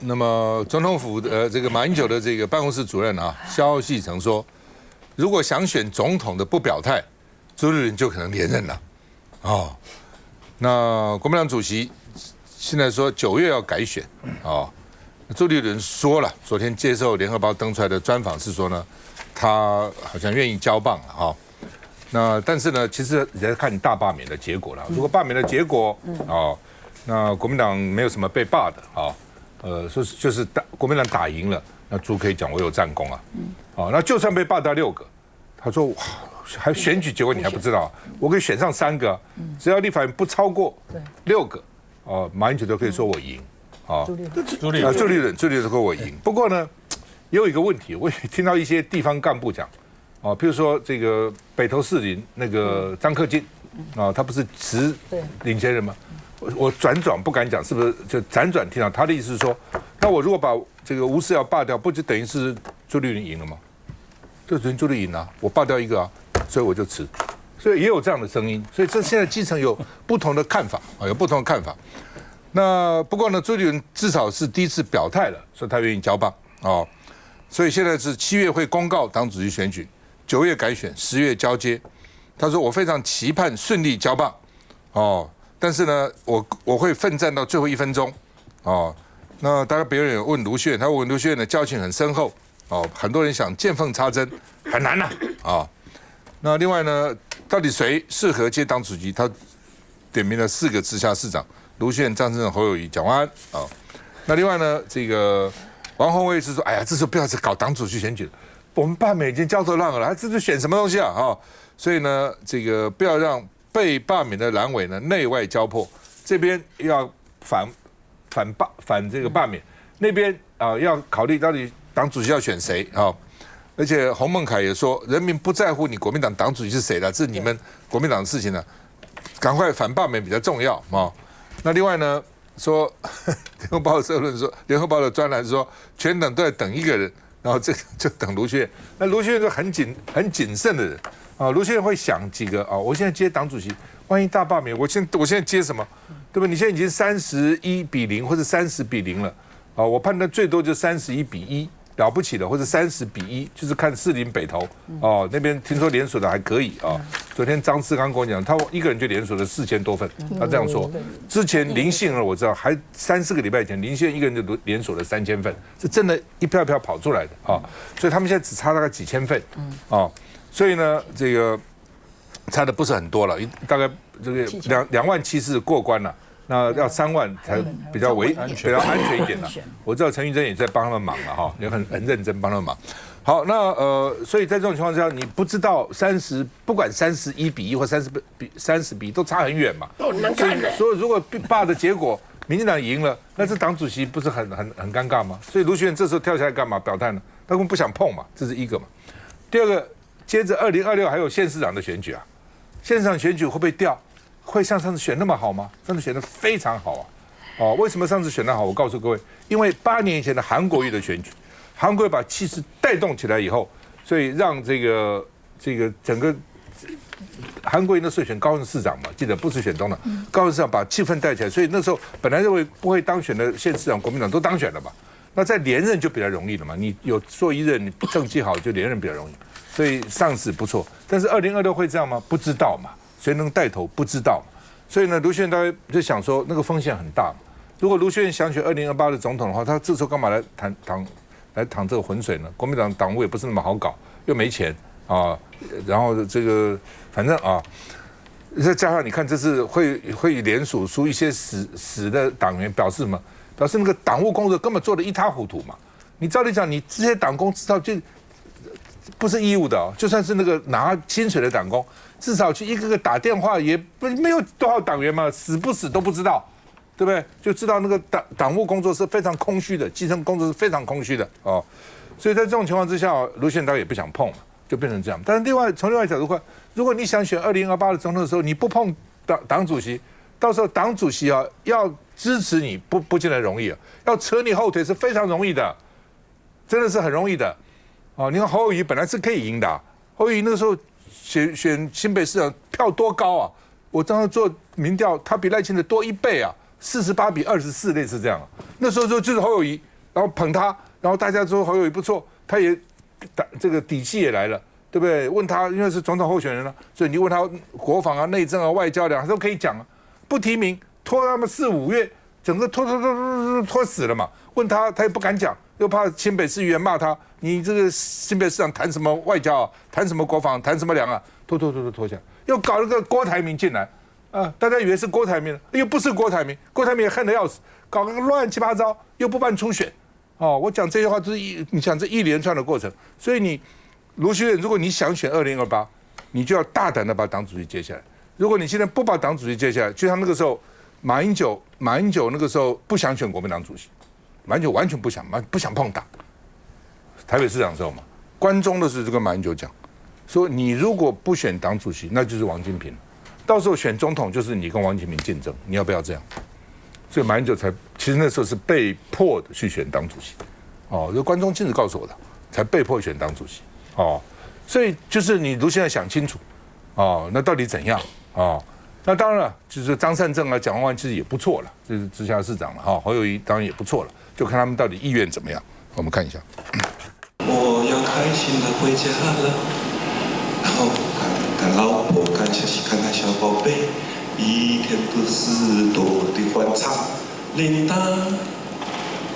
那么总统府这个马英九的这个办公室主任啊，消息曾说，如果想选总统的不表态，朱立伦就可能连任了。哦，那国民党主席现在说9月要改选哦。朱立伦说了，昨天接受联合报登出来的专访是说呢，他好像愿意交棒了哈。那但是呢，其实也在看你大罢免的结果了。如果罢免的结果哦，那国民党没有什么被罢的啊。说就是国民党打赢了，那朱可以讲我有战功啊。哦，那就算被罢掉6个，他说哇，还选举结果你还不知道，我可以选上3个，只要立法院不超过6个，哦，马英九都可以说我赢。啊，朱立伦说我赢。不过呢，也有一个问题，我也听到一些地方干部讲，哦，譬如说这个北投士林那个张克进，啊，他不是持领先人吗？我转不敢讲，是不是就辗转听到他的意思是说，那我如果把这个吴思瑶罢掉，不就等于是朱立伦赢了吗？就等于朱立伦赢啊，我罢掉一个啊，所以我就辞。所以也有这样的声音，所以这现在基层有不同的看法啊，有不同的看法。那不过呢，朱立伦至少是第一次表态了，说他愿意交棒哦，所以现在是7月会公告党主席选举，9月改选，10月交接。他说我非常期盼顺利交棒哦。但是呢，我会奋战到最后1分钟，哦，那大概别人有问卢秀燕，他问卢秀燕的交情很深厚，哦，很多人想见缝插针，很难呐，啊，那另外呢，到底谁适合接党主席？他点名了4个直辖市长，卢秀燕、张善政、侯友宜、蒋万安，啊，那另外呢，这个王宏威是说，哎呀，这时候不要再搞党主席选举了，我们罢免已经焦头烂额了，这是选什么东西啊？啊，所以呢，这个不要让被罢免的蓝委呢内外交迫，这边要反这个罢免，那边要考虑到底党主席要选谁啊？而且洪孟凯也说，人民不在乎你国民党党主席是谁了，这是你们国民党的事情了，赶快反罢免比较重要啊。那另外呢，说联合报的社论说，联合报的专栏说，全党都在等一个人，然后这个就等卢秀燕。那卢秀燕是很谨慎的人。啊，卢秀燕会想几个啊？我现在接党主席，万一大罢免，我现在接什么？对吧？你现在已经31-0或者30-0了，啊，我判断最多就31-1，了不起的，或者30-1，就是看士林北投哦，那边听说连锁的还可以啊。昨天张志刚跟我讲，他一个人就连锁了4000多份，他这样说。之前林杏儿我知道，还3-4个礼拜以前，林杏儿一个人就连锁了3000份，是真的一票一票跑出来的啊。所以他们现在只差大概几千份，啊。所以呢，这个差的不是很多了，大概这个2万7是过关了，那要3万才比较安全一点了。我知道陈玉珍也在帮他们忙了哈，也很认真帮他们忙。好，那所以在这种情况下，你不知道不管31-1或30-1都差很远嘛。所以如果罢的结果，民进党赢了，那这党主席不是很尴尬吗？所以卢秀燕这时候跳下来干嘛？表态呢？他根本不想碰嘛，这是一个嘛。第二个。接着2026还有县市长的选举啊，县市长选举会不会掉？会像上次选那么好吗？上次选得非常好啊！哦，为什么上次选得好？我告诉各位，因为8年以前的韩国瑜的选举，韩国瑜把气势带动起来以后，所以让这个整个韩国瑜的是选高雄市长嘛，记得不是选总统，高雄市长把气氛带起来，所以那时候本来认为不会当选的县市长，国民党都当选了嘛。那再连任就比较容易了嘛，你有做一任，你政绩好就连任比较容易。所以上次不错，但是2026会这样吗？不知道嘛，谁能带头不知道嘛。所以呢，卢秀燕大概就想说，那个风险很大嘛。如果卢秀燕想选2028的总统的话，他这时候干嘛来淌这个浑水呢？国民党党务也不是那么好搞，又没钱啊，然后这个反正啊，再加上你看这次会联署出一些死的党员，表示什么？表示那个党务工作根本做得一塌糊涂嘛。你照理讲，你这些党工至少就不是义务的哦，就算是那个拿薪水的党工，至少去一个个打电话，也没有多少党员嘛，死不死都不知道，对不对？就知道那个党务工作是非常空虚的，基层工作是非常空虚的哦。所以在这种情况之下，卢秀燕当然也不想碰嘛，就变成这样。但是从另外角度看，如果你想选2028的总统的时候，你不碰党主席，到时候党主席啊要支持你不见得容易啊，要扯你后腿是非常容易的，真的是很容易的。哦，你看侯友宜本来是可以赢的，侯友宜那个时候选新北市长票多高啊！我当时做民调，他比赖清德多1倍啊，48-24类似这样。那时候就是侯友宜然后捧他，然后大家说侯友宜不错，他也这个底气也来了，对不对？问他，因为是总统候选人了，所以你问他国防啊、内政啊、外交两都可以讲啊。不提名，拖他们4、5月，整个拖死了嘛。问他，他也不敢讲，又怕新北市议员骂他，你这个新北市长谈什么外交啊，谈什么国防，谈什么两啊，拖下来，又搞了个郭台铭进来。大家以为是郭台铭，又不是郭台铭，郭台铭也恨得要死，搞个乱七八糟，又不办初选，我讲这些话都是你想这一连串的过程，所以你卢秀燕，如果你想选2028，你就要大胆的把党主席接下来。如果你现在不把党主席接下来，就像那个时候马英九那个时候不想选国民党主席，马英九完全不想碰党。台北市长的时候嘛，关中的是这个马英九讲，说你如果不选党主席，那就是王金平。到时候选总统就是你跟王金平竞争，你要不要这样？所以马英九其实那时候是被迫的去选党主席，这关中亲自告诉我的，才被迫选党主席，所以就是你如现在想清楚，那到底怎样？那当然了，就是张善政啊、蒋万安其实也不错了，就是直辖市长了侯友宜当然也不错了，就看他们到底意愿怎么样。我们看一下。我要开心的回家了，然后看老婆，看消息，看小宝贝，一天不是多的欢唱。琳达，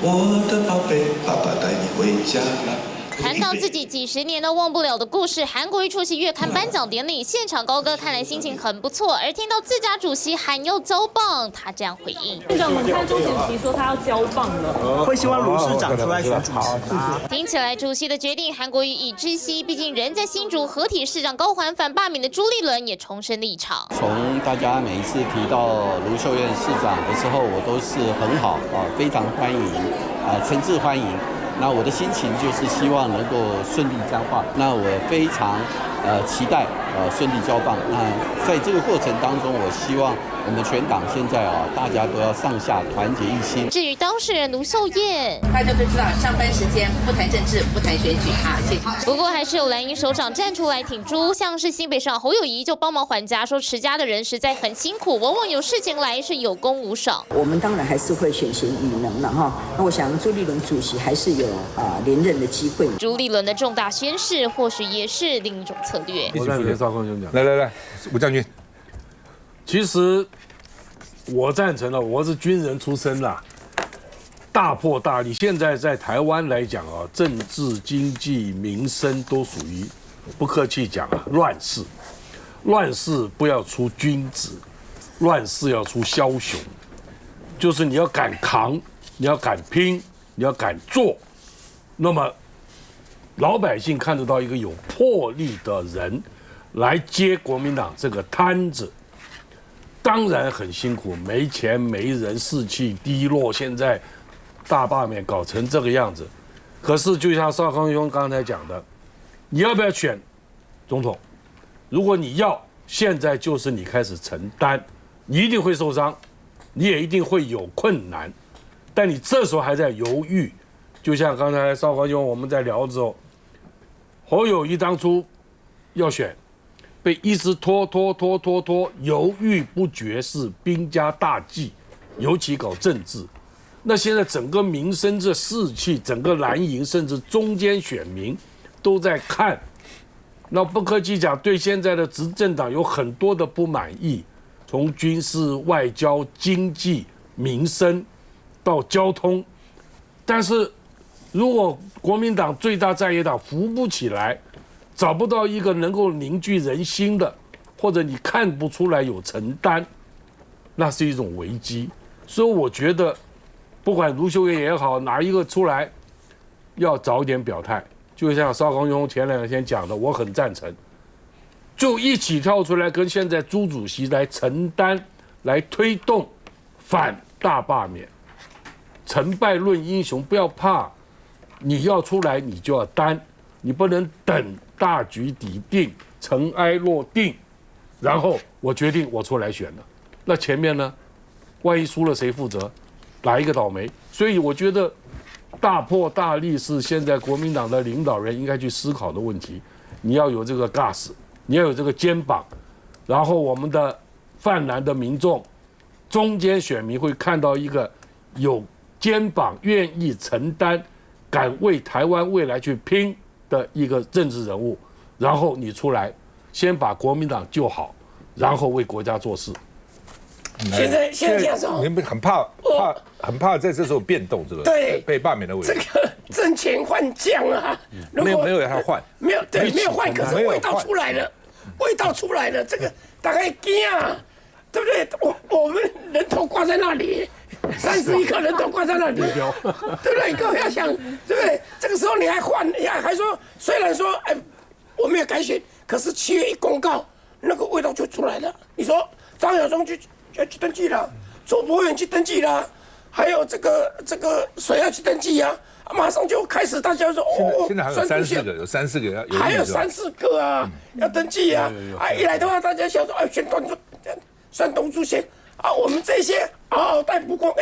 我的宝贝，爸爸带你回家了。谈到自己几十年都忘不了的故事，韩国瑜出席月刊颁奖典礼，现场高歌，看来心情很不错。而听到自家主席喊要交棒，他这样回应：院长，我们看周显琪说他要交棒了，会希望卢市长出来选主席吗？听起来主席的决定，韩国瑜已知悉。毕竟人在新竹合体市长高环反罢免的朱立伦也重申立场。从大家每一次提到卢秀燕市长的时候，我都是很好非常欢迎诚挚欢迎。那我的心情就是希望能够顺利僵化。那我非常期待顺利交棒。那在这个过程当中，我希望我们全党现在大家都要上下团结一心。至于当事人卢秀燕，大家都知道上班时间不谈政治，不谈选举谢谢。不过还是有蓝营首长站出来挺朱，像是新北市长侯友宜就帮忙还家，说持家的人实在很辛苦，往往有事情来是有功无赏。我们当然还是会选贤与能了哈。那我想朱立伦主席还是有连任的机会。朱立伦的重大宣誓，或许也是另一种策略。我再给赵康兄讲。来，吴将军，其实我赞成了，我是军人出身啦，大破大立。现在在台湾来讲政治、经济、民生都属于不客气讲乱世。乱世不要出君子，乱世要出枭雄。就是你要敢扛，你要敢拼，你要敢做。那么老百姓看得到一个有魄力的人来接国民党这个摊子，当然很辛苦，没钱没人，士气低落，现在大罢免搞成这个样子。可是就像少康兄刚才讲的，你要不要选总统？如果你要，现在就是你开始承担，你一定会受伤，你也一定会有困难，但你这时候还在犹豫。就像刚才少康兄我们在聊的时候，侯友宜当初要选，被一直拖，犹豫不决是兵家大忌，尤其搞政治。那现在整个民生这士气，整个蓝营甚至中间选民都在看，那不客气讲，对现在的执政党有很多的不满意，从军事、外交、经济、民生到交通，但是如果国民党最大在野党扶不起来，找不到一个能够凝聚人心的，或者你看不出来有承担，那是一种危机。所以我觉得，不管卢秀燕也好，哪一个出来，要早点表态。就像邵康雍前2天讲的，我很赞成，就一起跳出来跟现在朱主席来承担，来推动反大罢免，成败论英雄，不要怕。你要出来，你就要担，你不能等大局底定、尘埃落定，然后我决定我出来选了。那前面呢？万一输了谁负责？哪一个倒霉？所以我觉得大破大立是现在国民党的领导人应该去思考的问题。你要有这个 gas， 你要有这个肩膀，然后我们的泛蓝的民众、中间选民会看到一个有肩膀愿意承担、敢为台湾未来去拼的一个政治人物，然后你出来，先把国民党救好，然后为国家做事。现在这样子，你们很怕在这时候变动，这个对被罢免的委员，这个挣钱换将啊，没有要换，没有换，可是味道出来了，这个大概惊啊，对不对？我们人头挂在那里，31个人头挂在那里，对不对？各位要想，对不对？这个时候你还换，还说，虽然说我没有改选，可是7月一公告，那个味道就出来了。你说张亚中要去登记了，周伯远去登记了，还有这个谁要去登记啊？马上就开始大家说现在还有3-4个，有3-4个要，还有3-4个啊，要登记啊！一来的话，大家想说选算东主线啊，我们这些嗷嗷待哺光，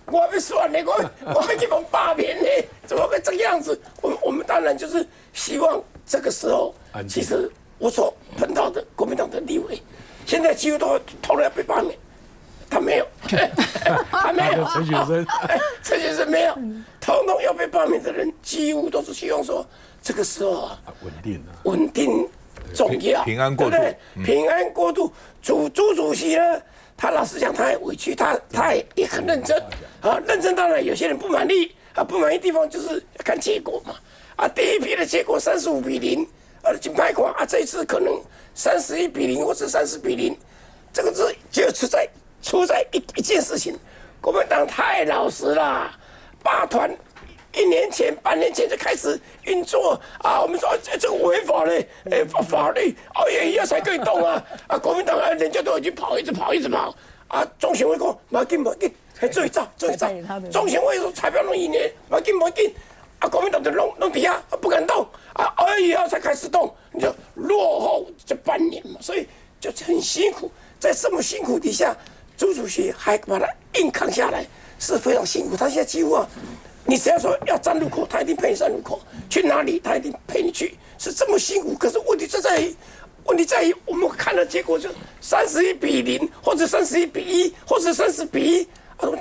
我们算了，我们这帮罢免呢，怎么会这个样子？我们当然就是希望这个时候，其实我所碰到的国民党的立委，现在几乎都投了要被罢免。他没有，他没有。陈学生没有，统统要被罢免的人，几乎都是希望说，这个时候啊，稳定重要，平安过渡，对不对？平安过渡。朱主席呢，他老实讲，他也委屈，他也很认真啊，认真。当然有些人不满意啊，不满意地方就是要看结果嘛。啊，第一批的结果35-0，金牌款啊，这一次可能31-0或者30-0，这个是就出在一件事情，国民党太老实了，罢团半年前就开始运作啊！我们说这个违法嘞，法律2月1号才可以动啊！国民党人家都已经一直跑啊！中选会说没紧，还做一招，中选会说彩票弄1年，没紧啊！国民党就弄底下不敢动啊！2月1号才开始动，你就落后这半年嘛，所以就很辛苦，在这么辛苦底下。朱主席还把他硬扛下来，是非常辛苦。他现在几乎啊，你只要说要站路口，他一定陪你站路口；去哪里，他一定陪你去，是这么辛苦。可是问题在于，我们看的结果就31-0，或者31-1，或者30-1，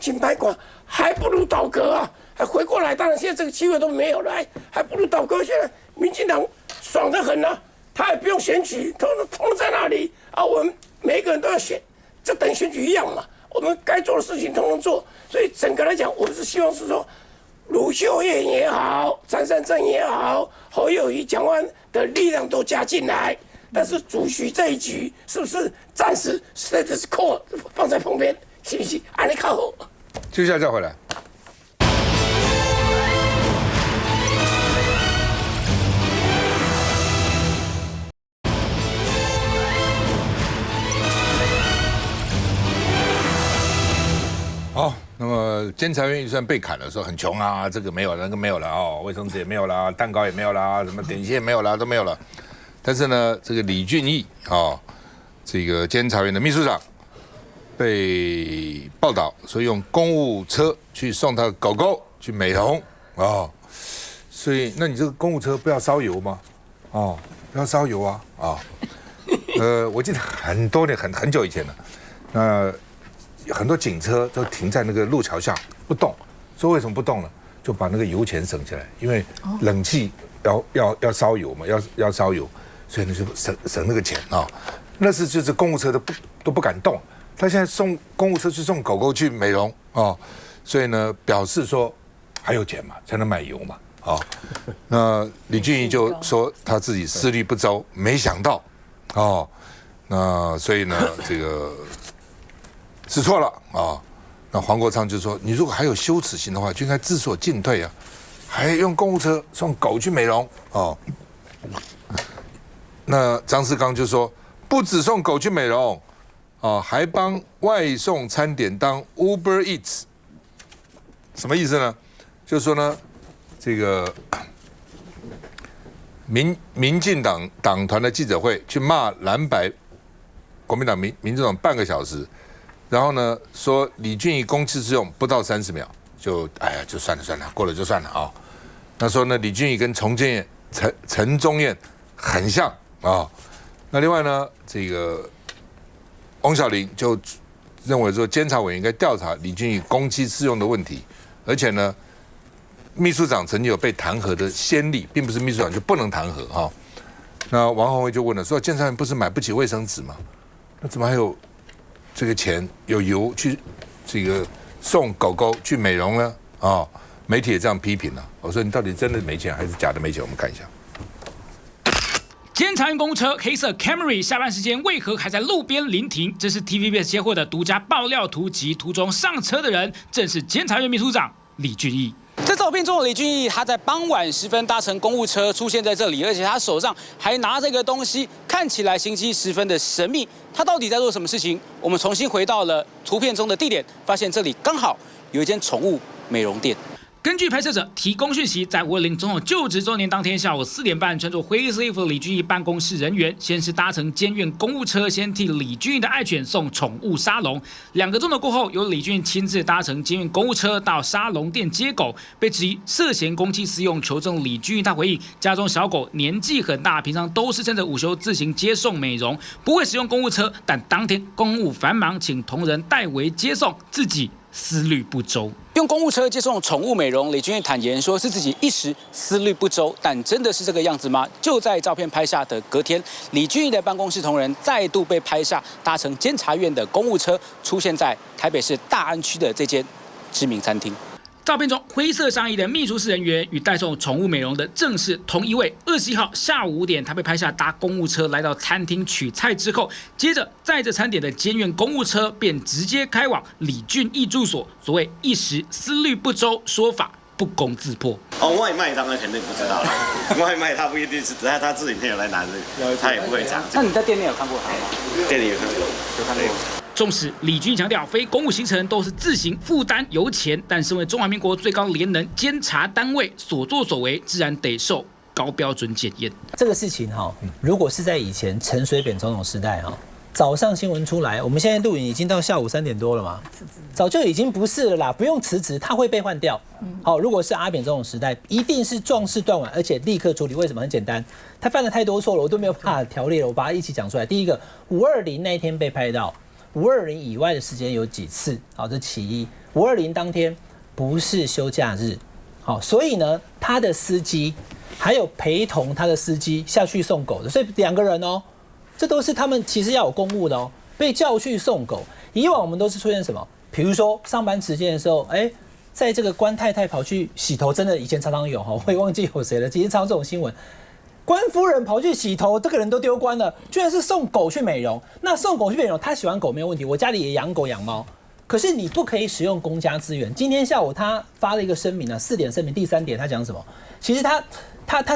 金牌馆还不如倒戈啊！还回过来，当然现在这个机会都没有了，还不如倒戈。现在民进党爽得很啊，他也不用选举，通通在那里啊，我们每一个人都要选。这等选举一样嘛，我们该做的事情统统做，所以整个来讲，我们是希望是说，卢秀燕也好，张善政也好，侯友宜、蒋万的力量都加进来，但是主席这一局是不是暂时 status quo 放在旁边，行不行？安利靠后。接下来再回来。好，那么监察院预算被砍的时候很穷啊，这个没有了，那个没有了哦，卫生纸也没有啦，蛋糕也没有啦，什么点心也没有啦，都没有了。但是呢，这个李俊毅这个监察院的秘书长被报道说用公务车去送他的狗狗去美容所以那你这个公务车不要烧油吗？不要烧油啊我记得很多年很久以前了，很多警车都停在那个路桥下不动，说为什么不动呢？就把那个油钱省起来，因为冷气要烧油嘛，要烧油，所以呢就省那个钱那是就是公务车都不敢动，他现在送公务车去送狗狗去美容所以呢表示说还有钱嘛，才能买油嘛那李俊毅就说他自己思虑不周，没想到那所以呢这个。是错了那黄国昌就说，你如果还有羞耻心的话，就应该知所进退啊，还用公务车送狗去美容那张世刚就说，不只送狗去美容还帮外送餐点当 Uber Eats， 什么意思呢？就是说呢，这个民进党党团的记者会去骂蓝白国民党民进党半个小时。然后呢，说李俊毅公器私用不到30秒，就算了，过了就算了那说呢，李俊毅跟陈宗彦很像那另外呢，这个翁小玲就认为说，监察委员应该调查李俊毅公器私用的问题而且呢，秘书长曾经有被弹劾的先例，并不是秘书长就不能弹劾哈。那王宏威就问了，说监察院不是买不起卫生纸吗？那怎么还有这个钱有油去这个送狗狗去美容呢？媒体也这样批评了。我说你到底真的没钱还是假的没钱？我们看一下。监察院公务车黑色 Camry 下班时间为何还在路边临停？这是 TVBS 接获的独家爆料图集，途中上车的人正是监察院秘书长李俊毅。在照片中的李俊毅，他在傍晚时分搭乘公务车出现在这里，而且他手上还拿着一个东西，看起来行迹十分的神秘。他到底在做什么事情？我们重新回到了图片中的地点，发现这里刚好有一间宠物美容店。根据拍摄者提供讯息，在520总统就职周年当天下午4点半，穿着灰色衣服的李俊毅办公室人员，先是搭乘监院公务车，先替李俊毅的爱犬送宠物沙龙。2个钟头过后，由李俊毅亲自搭乘监院公务车到沙龙店接狗，被质疑涉嫌公器私用。求证李俊毅他回应，家中小狗年纪很大，平常都是趁着午休自行接送美容，不会使用公务车，但当天公务繁忙，请同仁代为接送，自己思虑不周。用公务车接送宠物美容，李俊毅坦言说是自己一时思虑不周，但真的是这个样子吗？就在照片拍下的隔天，李俊毅的办公室同仁再度被拍下搭乘监察院的公务车，出现在台北市大安区的这间知名餐厅。照片中灰色上衣的秘书室人员与代送宠物美容的正是同一位。21号下午5点，他被拍下搭公务车来到餐厅取菜之后，接着载着餐点的监院公务车便直接开往李俊毅住所。所谓一时思虑不周，说法不攻自破。外卖当然肯定不知道了，外卖他不一定是他自己朋友来拿的，他也不会讲。那你在店内有看过他吗？店里有看过，有看过。纵使李俊毅强调非公务行程都是自行负担油钱，但身为中华民国最高廉能监察单位，所作所为自然得受高标准检验。这个事情如果是在以前陈水扁总统时代早上新闻出来，我们现在录影已经到下午3点多了嘛，早就已经不是了啦，不用辞职，他会被换掉。如果是阿扁总统时代，一定是壮士断腕，而且立刻处理。为什么？很简单，他犯了太多错了，我都没有办法条列了，我把它一起讲出来。第一个，520那一天被拍到。520以外的时间有几次？这其一。520当天不是休假日，所以呢，他的司机还有陪同他的司机下去送狗的，所以2个人这都是他们其实要有公务的被叫去送狗。以往我们都是出现什么？比如说上班时间的时候，在这个官太太跑去洗头，真的以前常常有我也忘记有谁了，其实常常这种新闻。官夫人跑去洗头，这个人都丢官了，居然是送狗去美容。那送狗去美容，他喜欢狗没有问题，我家里也养狗养猫，可是你不可以使用公家资源。今天下午他发了一个声明4点声明，第3点他讲什么？其实他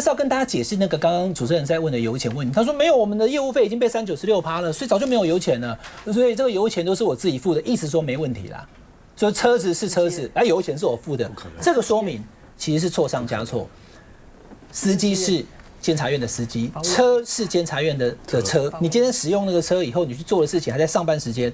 是要跟大家解释那个刚刚主持人在问的油钱问题。他说没有，我们的业务费已经被396%了，所以早就没有油钱了，所以这个油钱都是我自己付的，意思说没问题啦。所以车子是车子，油钱是我付的，这个说明其实是错上加错，司机是监察院的司机，车是监察院的车。你今天使用那个车以后，你去做的事情还在上班时间，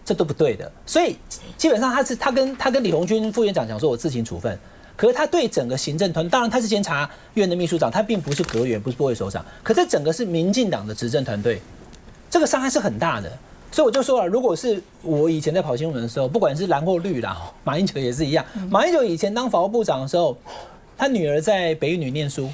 这都不对的。所以基本上他跟李鸿钧副院长讲说，我自行处分。可是他对整个行政团，当然他是监察院的秘书长，他并不是阁员，不是部会首长。可这整个是民进党的执政团队，这个伤害是很大的。所以我就说了，如果是我以前在跑新闻的时候，不管是蓝或绿啦，马英九也是一样。马英九以前当法务部长的时候，他女儿在北一女念书。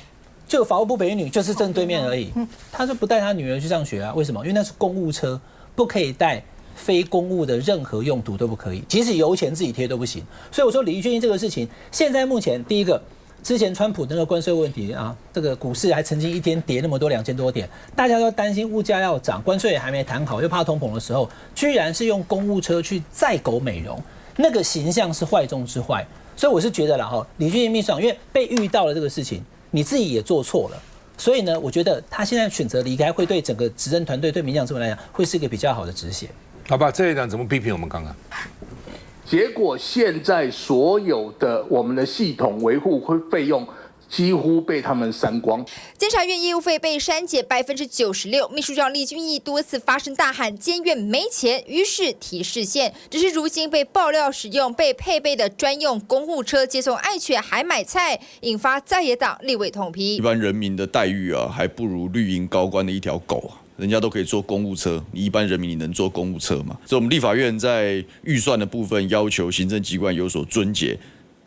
就法务部北一女就是正对面而已，他就不带他女儿去上学啊？为什么？因为那是公务车，不可以带非公务的任何用途都不可以，即使油钱自己贴都不行。所以我说李俊毅这个事情，现在目前第一个，之前川普那个关税问题这个股市还曾经一天跌那么多2000多点，大家都担心物价要涨，关税也还没谈好，又怕通膨的时候，居然是用公务车去载狗美容，那个形象是坏中之坏。所以我是觉得啦李俊毅秘书长因为被遇到了这个事情。你自己也做错了，所以呢，我觉得他现在选择离开，会对整个执政团队、对民进党政府来讲，会是一个比较好的止血。好吧，这一段怎么批评我们刚刚？结果现在所有的我们的系统维护费用几乎被他们删光。监察院业务费被删减96%，秘书长李俊毅多次发声大喊监院没钱，于是提示线。只是如今被爆料使用被配备的专用公务车接送爱犬还买菜，引发在野党立委痛批。一般人民的待遇还不如绿营高官的一条狗人家都可以坐公务车，你一般人民你能坐公务车吗？所以我们立法院在预算的部分要求行政机关有所遵解。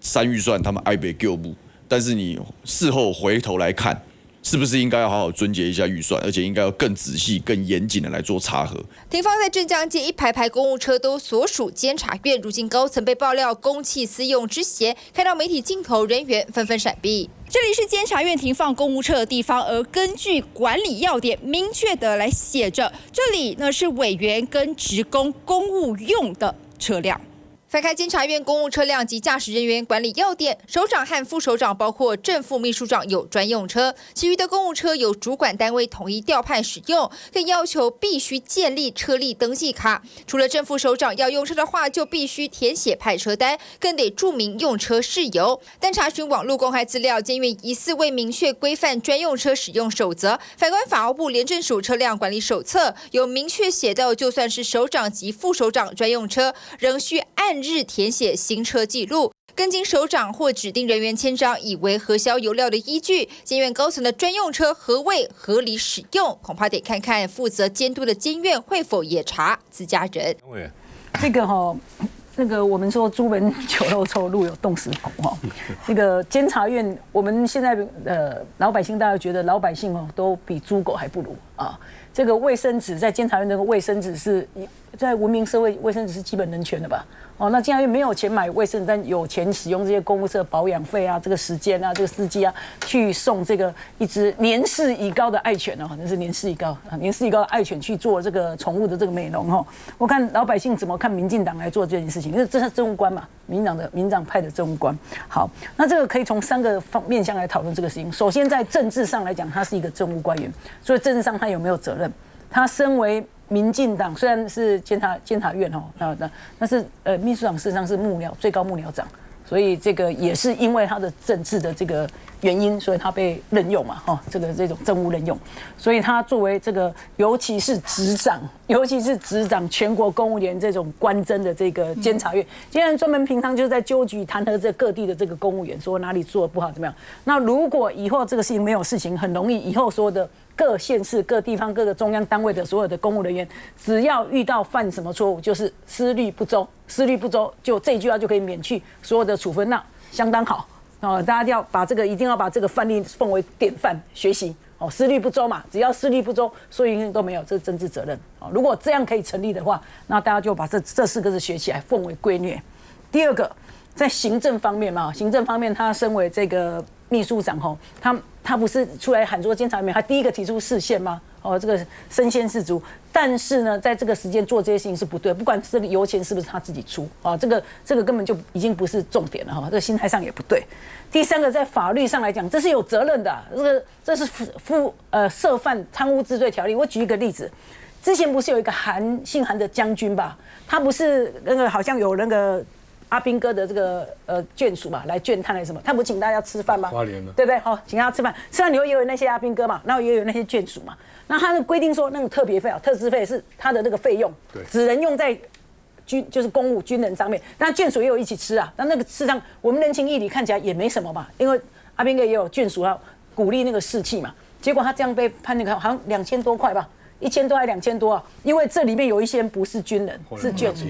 删预算，他们爱被救不，但是你事后回头来看。是不是应该要好好遵节一下预算，而且应该要更仔细、更严谨的来做查核？停放在镇江街一排排公务车都所属监察院，如今高层被爆料公器私用之嫌，看到媒体镜头，人员纷纷闪避。这里是监察院停放公务车的地方，而根据管理要点，明确的来写着，这里呢是委员跟职工公务用的车辆。翻开监察院公务车辆及驾驶人员管理要点，首长和副首长包括正副秘书长有专用车，其余的公务车由主管单位统一调派使用，更要求必须建立车力登记卡。除了正副首长要用车的话，就必须填写派车单，更得注明用车事由。但查询网络公开资料，监院疑似未明确规范专用车使用守则。反观法务部廉政署车辆管理手册，有明确写到，就算是首长及副首长专用车，仍需按日填写行车记录，跟经首长或指定人员签章，以为核销油料的依据。监院高层的专用车何谓合理使用，恐怕得看看负责监督的监院会否也查自家人。这个那个我们说朱门酒肉臭，路有冻死骨哈。这个监察院，我们现在老百姓大家觉得老百姓都比猪狗还不如啊。这个卫生纸在监察院这个卫生纸是在文明社会，卫生纸是基本人权的吧？那监察院没有钱买卫生纸，但有钱使用这些公务车保养费啊，这个时间啊，这个司机啊，去送这个一只年事已高的爱犬那是年事已高的爱犬去做这个宠物的这个美容我看老百姓怎么看民进党来做这件事情，因为这是政务官嘛，民进党派的政务官。好，那这个可以从3个面向来讨论这个事情。首先在政治上来讲，他是一个政务官员，所以政治上他有没有责任？他身为民进党虽然是监察院但是秘书长事实上是最高幕僚长，所以这个也是因为他的政治的这个原因，所以他被任用嘛这种政务任用，所以他作为这个尤其是执掌全国公务员这种官箴的这个监察院，监察院专门平常就是在纠举弹劾这各地的这个公务员，说哪里做得不好怎么样。那如果以后这个事情没有事情，很容易以后所有的各县市、各地方、各个中央单位的所有的公务人员，只要遇到犯什么错误，就是思虑不周，就这句话就可以免去所有的处分，那相当好大家一定要把这个范例奉为典范学习思虑不周嘛，只要思虑不周，所有原因都没有，这是政治责任如果这样可以成立的话，那大家就把这4个字学起来，奉为圭臬。第二个，在行政方面他身为这个秘书长他不是出来喊说监察院他第一个提出释宪吗？这个身先士卒，但是呢，在这个时间做这些事情是不对，不管这个油钱是不是他自己出这个根本就已经不是重点了这个心态上也不对。第3个，在法律上来讲，这是有责任的这是涉犯贪污治罪条例。我举一个例子，之前不是有一个姓韩的将军吧？他不是那个好像有那个阿兵哥的这个眷属嘛，来眷探还是什么？他不请大家吃饭吗？对不对？请大家吃饭，吃饭以后也有那些阿兵哥嘛，然后也有那些眷属嘛。那他的规定说，那个特别费特支费是他的那个费用，只能用在就是公务军人上面。但眷属也有一起吃啊，那个事实上我们人情义理看起来也没什么嘛，因为阿兵哥也有眷属要鼓励那个士气嘛。结果他这样被判那个好像2000多块吧。1000多还2000多啊？因为这里面有一些人不是军人，是眷属。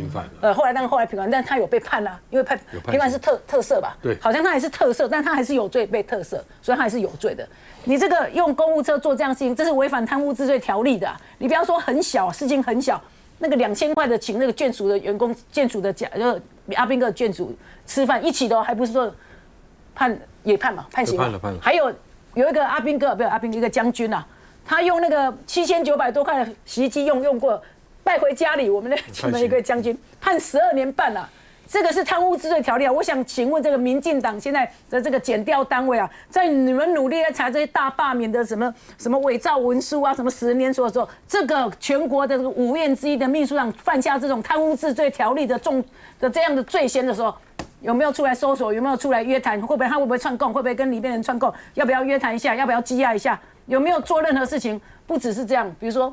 后来平反，但他有被判啦，因为平反是特赦吧？对，好像他还是特赦，但他还是有罪被特赦，所以他还是有罪的。你这个用公务车做这样的事情，这是违反贪污治罪条例的你不要说很小，事情很小，那个2000块的请那个眷属的员工、眷属的阿兵哥眷属吃饭一起的还不是说判刑嘛？还有一个阿兵哥，不是阿兵哥，一个将军啊。他用那个7900多块的洗衣机用过，带回家里，我们的一个将军判12年半了。这个是贪污治罪条例啊！我想请问这个民进党现在的这个检调单位啊，在你们努力在查这些大罢免的什么伪造文书啊，什么10年所的时候，这个全国的5院之一的秘书长犯下这种贪污治罪条例的这样的罪嫌的时候，有没有出来搜索？有没有出来约谈？他会不会串供？会不会跟里面人串供？要不要约谈一下？要不要羁押一下？有没有做任何事情？不只是这样，比如说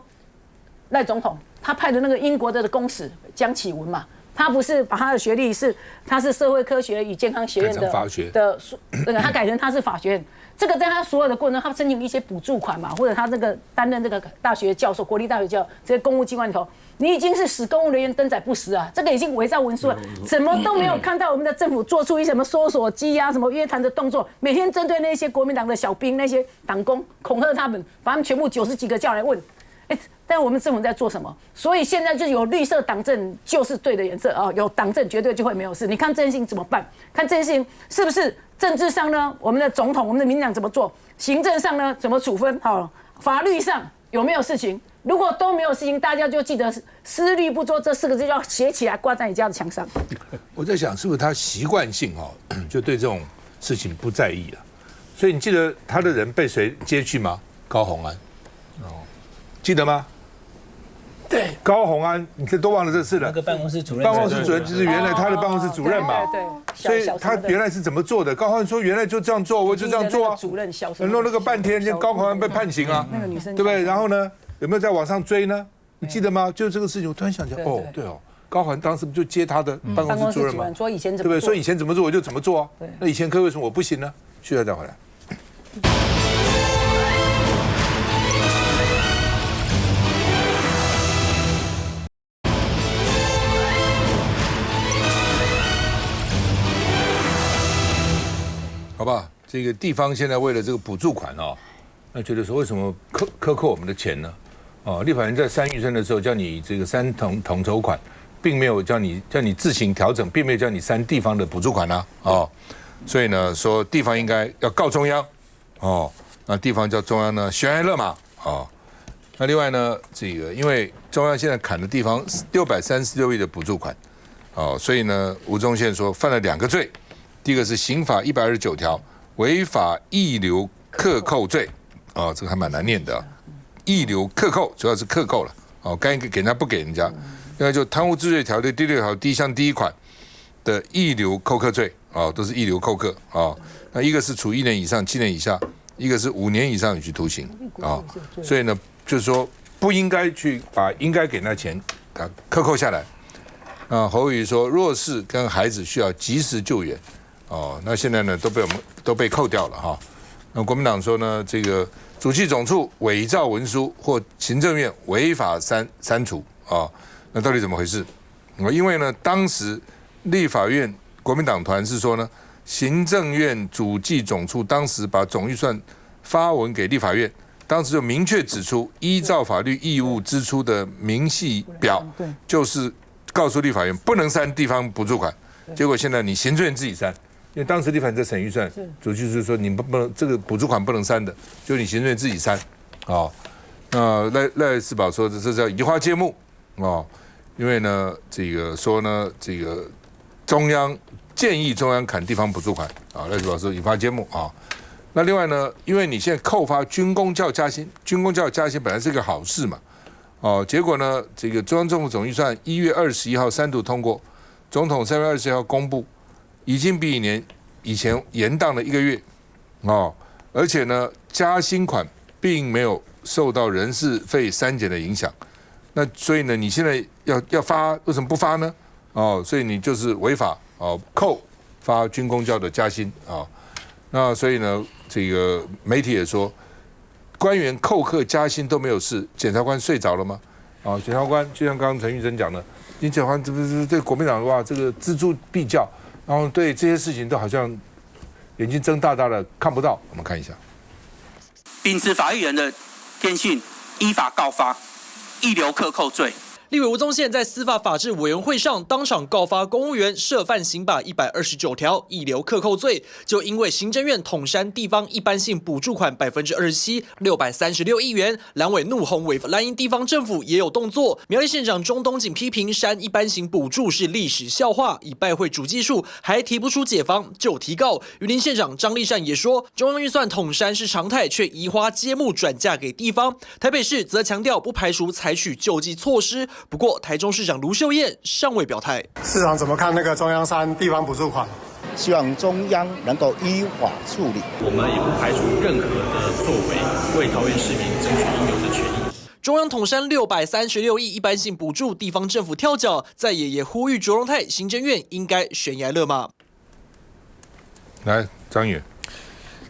赖总统他派的那个英国的公使江启文嘛，他不是把他的学历他是社会科学与健康学院的他改成他是法学院。这个在他所有的过程中，他申请一些补助款嘛，或者他这个担任这个大学教授、国立大学教授这些公务机关里头，你已经是使公务人员登载不实啊，这个已经伪造文书了，怎么都没有看到我们的政府做出一些什么搜索机啊、什么约谈的动作，每天针对那些国民党的小兵、那些党工恐吓他们，把他们全部90几个叫来问。但我们政府在做什么？所以现在就有绿色党政就是对的颜色啊，有党政绝对就会没有事。你看这件事情怎么办？看这件事情是不是政治上呢？我们的总统、我们的民进党怎么做？行政上呢怎么处分？好，法律上有没有事情？如果都没有事情，大家就记得思虑不周这4个字就要写起来挂在你家的墙上。我在想，是不是他习惯性就对这种事情不在意了？所以你记得他的人被谁接去吗？高虹安，记得吗？对，高虹安，你都忘了这事了。那个办公室主任，办公室主任就是原来他的办公室主任嘛。对，所以他原来是怎么做的？高虹安说原来就这样做，我就这样做啊。主任小弄那个半天，高虹安被判刑啊。那个女生对不对？然后呢，有没有在网上追呢？你记得吗？就是这个事情，我突然想起来，对哦，高虹安当时不就接他的办公室主任吗？说以前怎么做，对不对？说以前怎么做我就怎么做啊。那以前科为什么我不行呢？需要再回来。好不好？这个地方现在为了这个补助款那觉得说为什么克扣我们的钱呢？立法院在删预算的时候叫你这个删统筹款，并没有叫你自行调整，并没有叫你删地方的补助款所以呢说地方应该要告中央那地方叫中央呢悬崖勒马那另外呢这个因为中央现在砍的地方636亿的补助款所以呢吴宗宪说犯了2个罪。第一个是刑法129条违法溢留克扣罪这个还蛮难念的溢留克扣主要是克扣了该给人家不给人家。另外就贪污治罪条例第6条第1项第1款的溢留扣课罪都是溢留扣课那一个是处1年以上7年以下，一个是5年以上有期徒刑所以呢就是说不应该去把应该给那钱克扣下来。侯友宜说弱势跟孩子需要及时救援那现在呢都被扣掉了那国民党说呢，这个主计总处伪造文书或行政院违法删除那到底怎么回事？因为呢，当时立法院国民党团是说呢，行政院主计总处当时把总预算发文给立法院，当时就明确指出，依照法律义务支出的明细表，就是告诉立法院不能删地方补助款。结果现在你行政院自己删。因为当时立法院在审预算，主计就是说你不能这个补助款不能删的，就你行政院自己删那赖士葆说这叫移花接木因为呢这个说呢这个中央建议中央砍地方补助款赖士葆说移花接木那另外呢，因为你现在扣发军公教加薪，军公教加薪本来是个好事嘛结果呢这个中央政府总预算1月21号3读通过，总统3月20号公布。已经比以前延宕了1个月而且呢加薪款并没有受到人事费删减的影响，那所以呢你现在要发为什么不发呢所以你就是违法扣发军公教的加薪那所以呢这个媒体也说官员扣课加薪都没有事，检察官睡着了吗检察官就像刚刚陈玉珍讲的，你检察官这不是对国民党哇这个锱铢必较，然后对这些事情都好像眼睛睁大大的看不到。我们看一下，秉持法律人的天性，依法告发，溢留克扣罪。立委吴宗宪在司法法制委员会上当场告发公务员涉犯刑法129条溢留克扣罪，就因为行政院统删地方一般性补助款27%，636亿元，蓝委怒轰违法，蓝营地方政府也有动作。苗栗县长钟东锦批评删一般性补助是历史笑话，以败坏主计数，还提不出解方就提告。云林县长张丽善也说，中央预算统删是常态，却移花接木转嫁给地方。台北市则强调不排除采取救济措施。不过，台中市长卢秀燕尚未表态。市长怎么看那个中央删地方补助款？希望中央能够依法处理。我们也不排除任何的作为，为桃园市民争取应有的权益。中央统删636亿一般性补助，地方政府跳脚，在野也呼吁卓荣泰行政院应该悬崖勒马。来，张宇。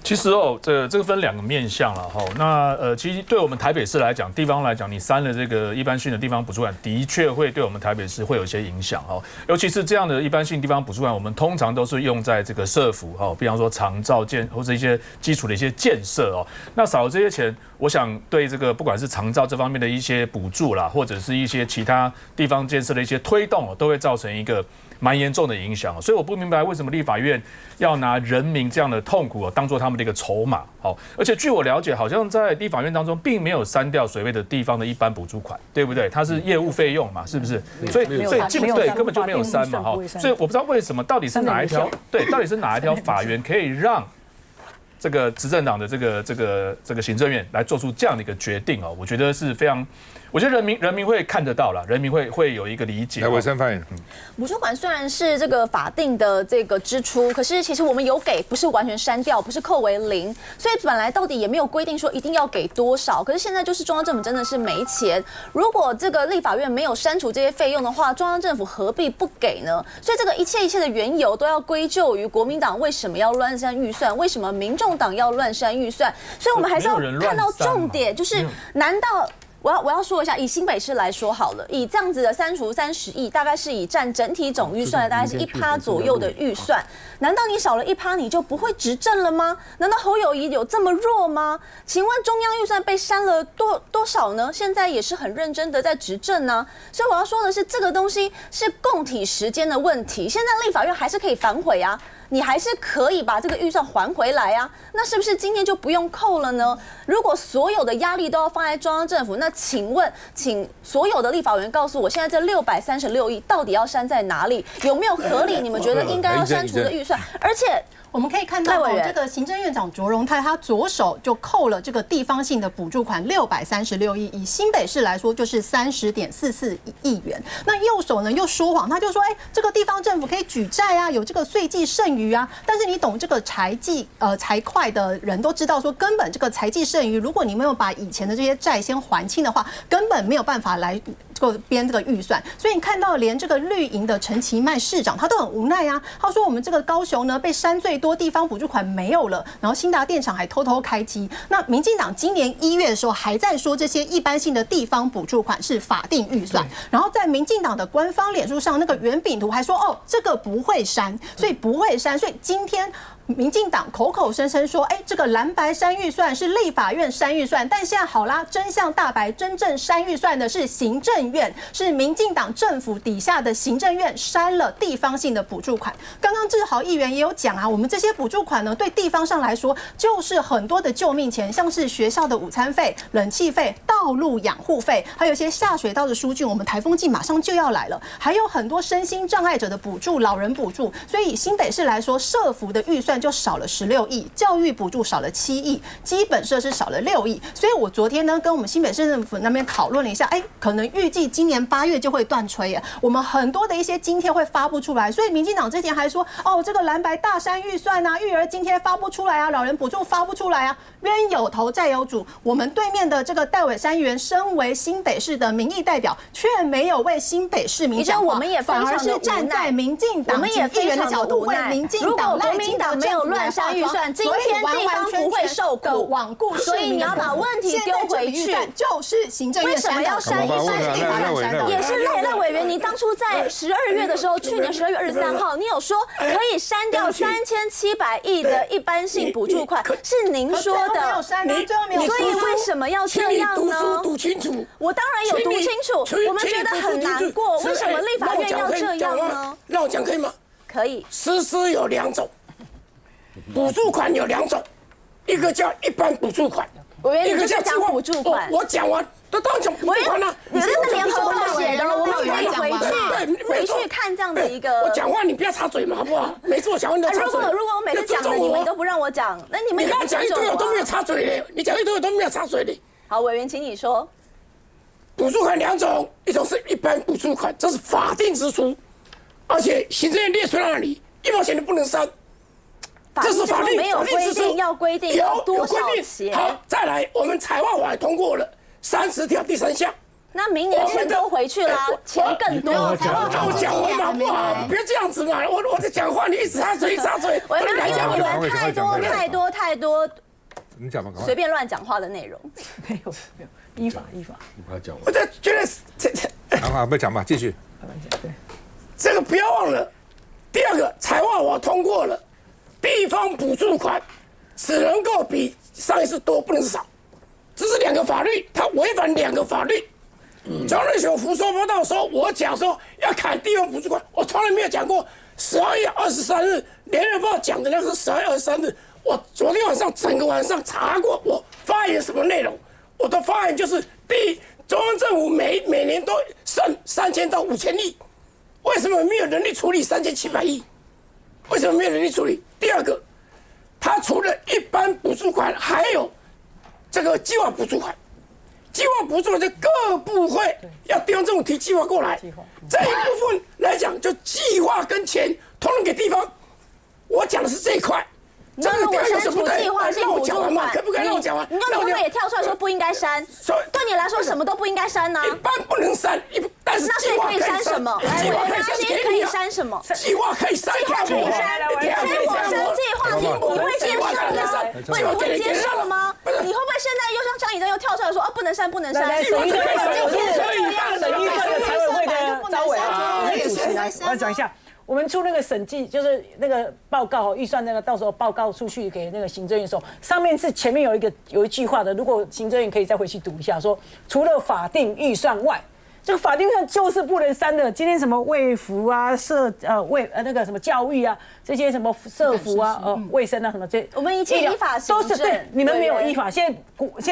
其实这个分2个面向了哈。那其实对我们台北市来讲，地方来讲，你删了这个一般性的地方补助款，的确会对我们台北市会有一些影响哈。尤其是这样的一般性地方补助款，我们通常都是用在这个社福哈，比方说长照或者一些基础的一些建设哦。那少了这些钱，我想对这个不管是长照这方面的一些补助啦，或者是一些其他地方建设的一些推动，都会造成一个蛮严重的影响。所以我不明白为什么立法院要拿人民这样的痛苦当做他们的一个筹码。好，而且据我了解，好像在立法院当中并没有删掉所谓的地方的一般补助款，对不对？它是业务费用嘛，是不是？所以对根本就没有删嘛，哈。所以我不知道为什么，到底是哪一条法源可以让这个执政党的这个行政院来做出这样的一个决定哦？我觉得是非常。我觉得人民会看得到了，人民会有一个理解。来，伟山发言。补助款虽然是这个法定的这个支出，可是其实我们有给，不是完全删掉，不是扣为0，所以本来到底也没有规定说一定要给多少。可是现在就是中央政府真的是没钱，如果这个立法院没有删除这些费用的话，中央政府何必不给呢？所以这个一切的缘由都要归咎于国民党为什么要乱删预算，为什么民众党要乱删预算。所以我们还是要看到重点，就是难道？我要说一下，以新北市来说好了，以这样子的删除30亿，大概是以占整体总预算的大概是1%左右的预算。难道你少了1%你就不会执政了吗？难道侯友宜有这么弱吗？请问中央预算被删了多少呢？现在也是很认真的在执政呢。所以我要说的是，这个东西是共体时间的问题。现在立法院还是可以反悔啊。你还是可以把这个预算还回来啊，那是不是今天就不用扣了呢？如果所有的压力都要放在中央政府，那请所有的立法委员告诉我，现在这636亿到底要删在哪里？有没有合理？你们觉得应该要删除的预算？而且我们可以看到，这个行政院长卓荣泰他左手就扣了这个地方性的补助款636亿，以新北市来说就是30.44亿元。那右手呢又说谎，他就说，这个地方政府可以举债啊，有这个税计剩余啊。但是你懂这个财会的人都知道，说根本这个财计剩余，如果你没有把以前的这些债先还清的话，根本没有办法来编这个预算。所以你看到连这个绿营的陈其迈市长他都很无奈啊，他说我们这个高雄呢被删最多地方补助款没有了，然后新达电厂还偷偷开机。那民进党今年1月的时候还在说这些一般性的地方补助款是法定预算，然后在民进党的官方脸书上那个圆饼图还说这个不会删，所以不会删，所以今天民进党口口声声说，这个蓝白删预算是立法院删预算，但现在好啦，真相大白，真正删预算的是行政院，是民进党政府底下的行政院删了地方性的补助款。刚刚志豪议员也有讲啊，我们这些补助款呢，对地方上来说就是很多的救命钱，像是学校的午餐费、冷气费、道路养护费，还有一些下水道的疏浚，我们台风季马上就要来了，还有很多身心障碍者的补助、老人补助。所以以新北市来说，社福的预算就少了16亿，教育补助少了7亿，基本设施少了6亿。所以我昨天呢跟我们新北市政府那边讨论了一下，可能预计今年8月就会断炊耶，我们很多的一些津贴会发不出来。所以民进党之前还说，这个蓝白大删预算啊，育儿津贴发不出来啊，老人补助发不出来啊，冤有头债有主。我们对面的这个戴伟山议员，身为新北市的民意代表，却没有为新北市民讲话，我们也非常的无奈，反而是站在民进党及议员的角度为民进党赖清德政府来删预算，今天地方不会受苦，罔顾市民，所以你要把问题丢回去。就是行政院删掉，也是赖委员，你当初在12月的时候，去年12月23号，你有说可以删掉3700亿的一般性补助款，是您说的，所以为什么要这样呢？读清楚，我当然有读清楚，我们觉得很难过，为什么立法院要这样呢？让我讲可以吗？可以。实施有2种。补助款有2种，一个叫一般补助款，一个叫讲补助款。我讲完，当然讲补助款了。你这是联合报写的，我们可以回去看这样的一个。我讲话你不要插嘴嘛，好不好？每次我讲话你都插嘴。如果我每次讲了你们都不让我讲，那你们刚刚讲一堆我都没有插嘴的，你讲一堆我都没有插嘴的。好，委员，请你说。补助款2种，一种是一般补助款，这是法定支出，而且行政院列出那里1毛钱都不能删。这是法律没有规定要规定要多少钱。好，再来，我们财务法通过了30条第3项。那明年钱都回去啦，钱更多。我讲完嘛，不好，不要这样子嘛，我在讲话，你一直插嘴。我们太多，你讲吧，随便乱讲话的内容。没有，依法。你把它讲完。我就觉得好，不讲吧，继续。这个不要忘了，第2个财划我通过了，地方补助款只能够比上一次多，不能少。这是2个法律，它违反2个法律。张瑞雄胡说八道说，我讲说要砍地方补助款，我从来没有讲过。12月23日，联合报讲的那个是12月23日，我昨天晚上整个晚上查过，我发言什么内容，我的发言就是中央政府每年都剩3000到5000亿，为什么没有能力处理3700亿？为什么没有能力处理？第2个，他除了一般补助款，还有这个计划补助款。计划补助就各部会要地方政府提计划过来，这一部分来讲，就计划跟钱通通给地方。我讲的是这一块。那如果删除计划性补助款，可不可以让我讲完？你就也跳出来说不应该删，对你来说什么都不应该删呢？一般不能删，但是计划可以删什么？计划可以删什么？计划可以删，计划可以删，所以我生计划题你会接受吗？你会接受吗？你会不会现在又像张以正又跳出来说不能删，不能删？审议会的财委会的招委啊，我是主席来，我要讲一下。我们出那个审计，就是那个报告预算那个，到时候报告出去给那个行政院的时候，上面是前面有一句话的，如果行政院可以再回去读一下，说除了法定预算外，这个法定预算就是不能删的。今天什么卫福啊、那个什么教育啊，这些什么社福啊、卫生啊什么这，我们以前依法行政都是对，你们没有依法，现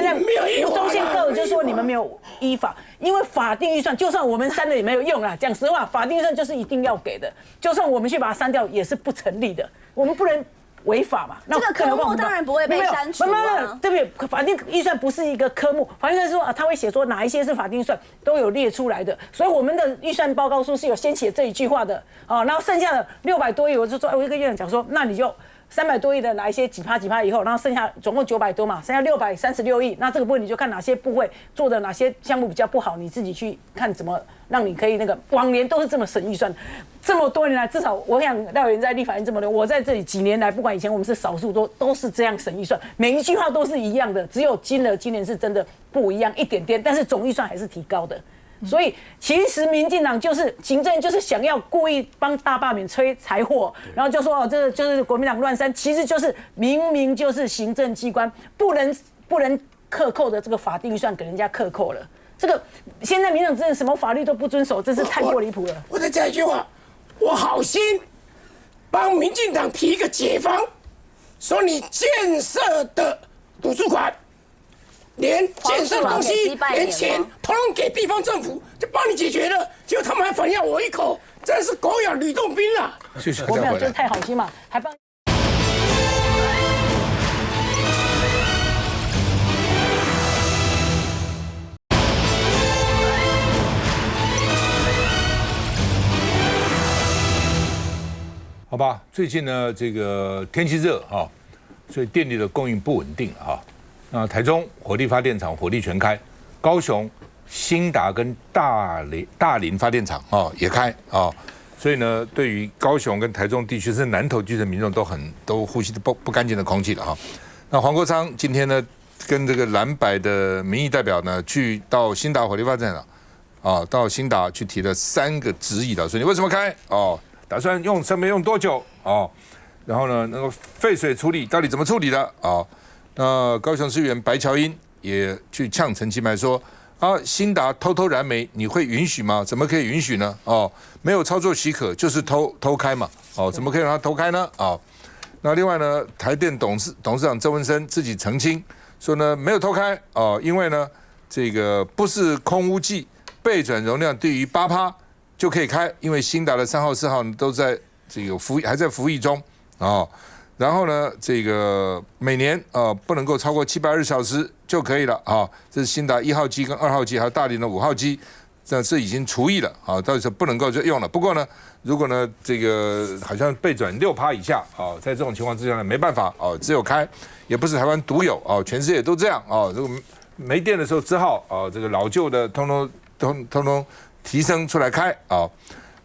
在中县各就说你们没有依法。因为法定预算，就算我们删了也没有用啦。讲实话，法定预算就是一定要给的，就算我们去把它删掉也是不成立的。我们不能违法嘛。这个科目当然不会被删除啊。对不对？法定预算不是一个科目，法定预算说他会写说哪一些是法定预算，都有列出来的。所以我们的预算报告书是有先写这一句话的然后剩下的600多亿，我就说，我就跟院长讲说，那你就300多亿的哪一些几趴以后，然后剩下总共900多嘛，剩下636亿。那这个部分你就看哪些部位做的哪些项目比较不好，你自己去看怎么让你可以那个。往年都是这么审预算，这么多年来，至少我想廖委员在立法院这么多，我在这里几年来，不管以前我们是少数都是这样审预算，每一句话都是一样的，只有金额今年是真的不一样一点点，但是总预算还是提高的。所以其实民进党就是行政就是想要故意帮大罢免吹柴火，然后就说这就是国民党乱删，其实就是明明就是行政机关不能克扣的这个法定预算给人家克扣了。这个现在民进党真的什么法律都不遵守，真是太过离谱了。我再讲一句话，我好心帮民进党提一个解方，说你建设的补助款。连建设的东西，连钱，统统给地方政府，就帮你解决了。结果他们还反咬我一口，真是狗咬吕洞宾啊！我没有，就是太好心嘛，还帮。好吧，最近呢，这个天气热所以电力的供应不稳定那台中火力发电厂火力全开，高雄新达跟大林发电厂也开所以呢，对于高雄跟台中地区是南投地区的民众都呼吸不干净的空气了那黄国昌今天呢，跟这个蓝白的民意代表呢，到新达火力发电厂到新达去提了3个质疑了，说你为什么开打算上面用多久然后呢，那个废水处理到底怎么处理的那高雄市议员白乔英也去呛陈其迈说新达偷燃煤，你会允许吗？怎么可以允许呢？没有操作许可就是偷开嘛？怎么可以让他偷开呢？那另外呢，台电董事长郑文生自己澄清说呢，没有偷开因为呢，这个不是空污计，备转容量低于8%就可以开，因为新达的3号、4号都在这个还在服役中然后呢，这个每年不能够超过720小时就可以了这是新达1号机跟2号机，还有大林的5号机，这已经除役了到时候不能够就用了。不过呢，如果呢这个好像备转6%以下在这种情况之下呢，没办法只有开，也不是台湾独有全世界都这样没电的时候只好这个老旧的通通提升出来开啊。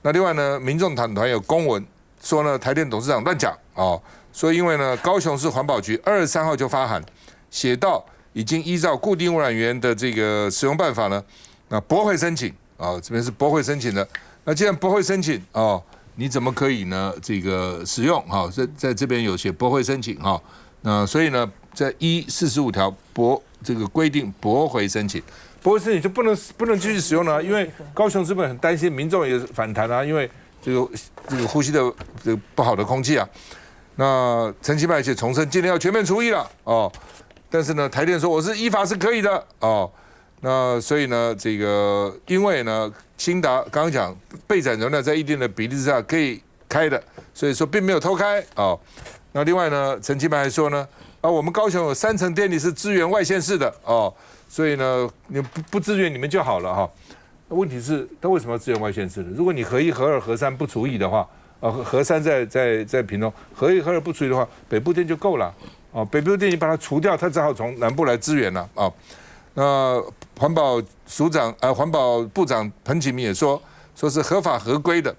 那另外呢，民众党团有公文说呢，台电董事长乱讲说因为呢，高雄市环保局23号就发函写到，已经依照固定污染源的这个使用办法呢，那驳回申请这边是驳回申请的。那既然驳回申请你怎么可以呢？这个使用在这边有写驳回申请那所以呢，在45条这个规定驳回申请。驳回申请就不能继续使用了，因为高雄市民很担心，民众也反弹啊，因为这个呼吸的这个不好的空气啊。那陈其迈也重申，今年要全面除役了但是呢，台电说我是依法是可以的那所以呢，这个因为呢，兴达刚刚讲备载容量在一定的比例之下可以开的，所以说并没有偷开那另外呢，陈其迈还说呢，我们高雄有30%电力是支援外县市的所以呢，你不支援你们就好了问题是，他为什么要支援外县市呢？如果你核1、核2、核3不除役的话，核3在屏东，核1、核2不除役的话，北部电就够了北部电你把它除掉，它只好从南部来支援了那环保部长彭启明也说是合法合规的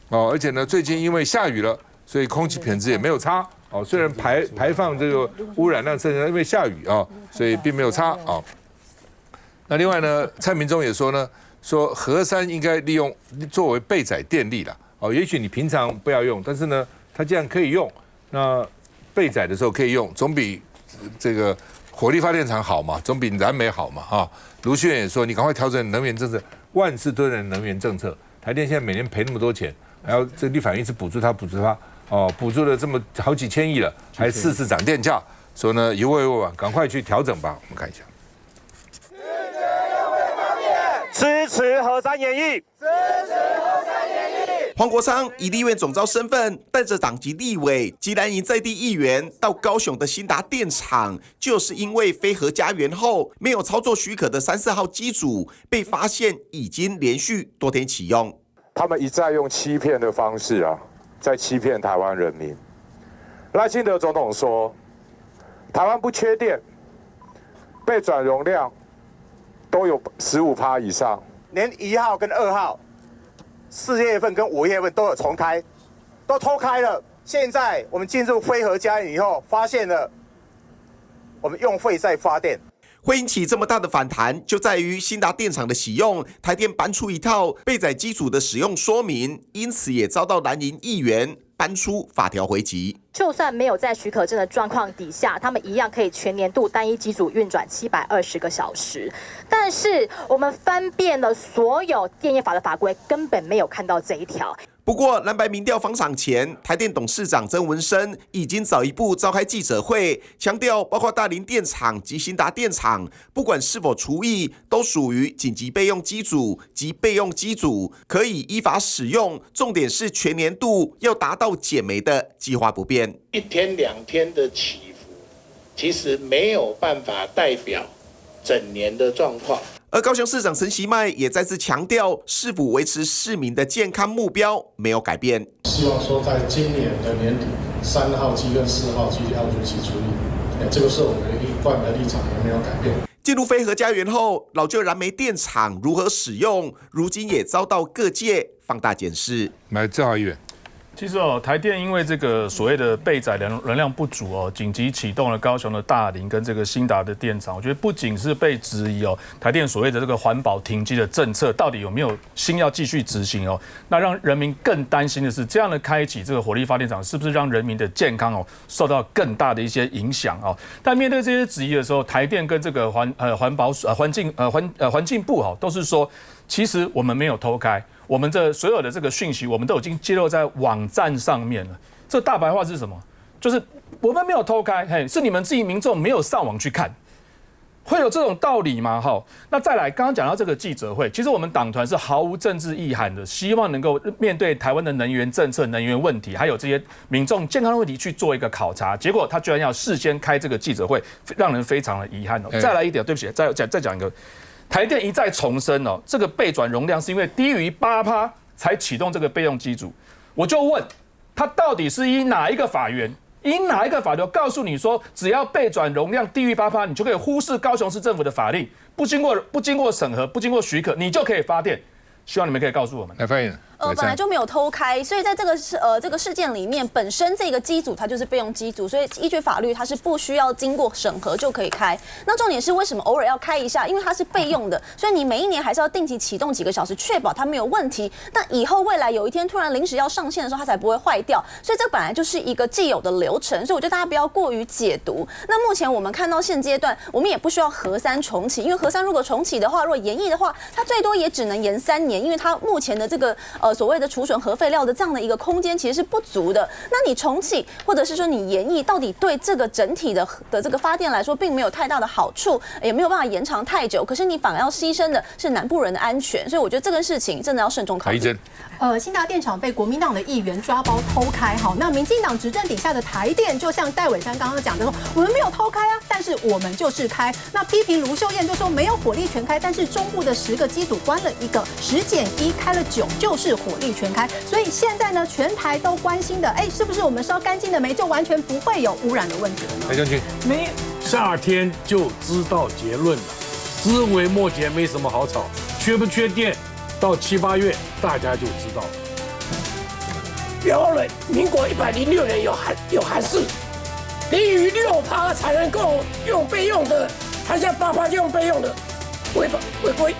而且呢，最近因为下雨了，所以空气品质也没有差虽然排放这个污染量增加，因为下雨所以并没有差那另外呢，蔡明忠也说呢，核3应该利用作为备载电力啦也许你平常不要用，但是呢，它既然可以用，那备载的时候可以用，总比这个火力发电厂好嘛，总比燃煤好嘛卢秀燕也说，你赶快调整能源政策，万事都在能源政策。台电现在每年赔那么多钱，还要这立法院一直补助它，补助了这么好几千亿了，还4次涨电价，所以呢，犹未晚，赶快去调整吧。我们看一下。支持核3延役，支持核3延役。黄国昌以立院总召身份，带着党籍立委及蓝营在地议员到高雄的兴达电厂，就是因为非核家园后没有操作许可的34号机组被发现已经连续多天启用。他们一再用欺骗的方式在欺骗台湾人民。赖清德总统说，台湾不缺电，备转容量都有15%以上，连1号跟2号，4月份跟5月份都有重开，都偷开了。现在我们进入非核家园以后，发现了我们用废在发电。会引起这么大的反弹，就在于兴达电厂的启用，台电搬出一套备载机组的使用说明，因此也遭到蓝营议员搬出法条回击。就算没有在许可证的状况底下，他们一样可以全年度单一机组运转720个小时。但是我们翻遍了所有电业法的法规，根本没有看到这一条。不过，蓝白民调放场前，台电董事长曾文生已经早一步召开记者会，强调包括大林电厂及兴达电厂，不管是否除役，都属于紧急备用机组及备用机组，可以依法使用。重点是全年度要达到减煤的计划不变。1天2天的起伏，其实没有办法代表整年的状况。而高雄市长陈其迈也再次强调，是否维持市民的健康目标没有改变。希望说在今年的年底，3号机跟4号机要如期处理，这个是我们一贯的立场，也没有改变。进入非核家园后，老旧燃煤电厂如何使用，如今也遭到各界放大检视。来，郑豪议员。其实台电因为这个所谓的备载能量不足紧急启动了高雄的大林跟这个兴达的电厂。我觉得不仅是被质疑台电所谓的这个环保停机的政策到底有没有心要继续执行那让人民更担心的是，这样的开启这个火力发电厂是不是让人民的健康受到更大的一些影响但面对这些质疑的时候，台电跟这个环境部都是说，其实我们没有偷开。我们的所有的这个讯息，我们都已经揭露在网站上面了。这大白话是什么？就是我们没有偷开，是你们自己民众没有上网去看，会有这种道理吗？那再来，刚刚讲到这个记者会，其实我们党团是毫无政治意涵的，希望能够面对台湾的能源政策、能源问题，还有这些民众健康的问题去做一个考察。结果他居然要事先开这个记者会，让人非常的遗憾再来一点，对不起，再讲一个。台电一再重申这个备转容量是因为低于8%才启动这个备用机组。我就问他到底是依哪一个法源以哪一个法条告诉你说，只要备转容量低于8%，你就可以忽视高雄市政府的法令，不经过审核，不经过许可，你就可以发电？希望你们可以告诉我们。来，发言人。本来就没有偷开，所以在这个事件里面，本身这个机组它就是备用机组，所以依据法律它是不需要经过审核就可以开。那重点是为什么偶尔要开一下？因为它是备用的，所以你每一年还是要定期启动几个小时，确保它没有问题。但以后未来有一天突然临时要上线的时候，它才不会坏掉。所以这本来就是一个既有的流程，所以我觉得大家不要过于解读。那目前我们看到现阶段，我们也不需要核3重启，因为核3如果重启的话，如果延役的话，它最多也只能延3年，因为它目前的这个所谓的储存核废料的这样的一个空间其实是不足的。那你重启或者是说你延役，到底对这个整体的这个发电来说，并没有太大的好处，也没有办法延长太久。可是你反而要牺牲的是南部人的安全，所以我觉得这个事情真的要慎重考虑。新达电厂被国民党的议员抓包偷开，好，那民进党执政底下的台电，就像戴伟山刚刚讲的说，我们没有偷开啊，但是我们就是开。那批评卢秀燕就说没有火力全开，但是中部的10个机组关了1个，10减1开了9，就是火力全开。所以现在呢，全台都关心的，是不是我们烧干净的煤就完全不会有污染的问题了呢？来将军，夏天就知道结论了，枝微末节没什么好吵，缺不缺电？到7、8月，大家就知道了。不要忘了，民国106年有函释，低于6%才能够用备用的，他现在8%就用备用的，违规。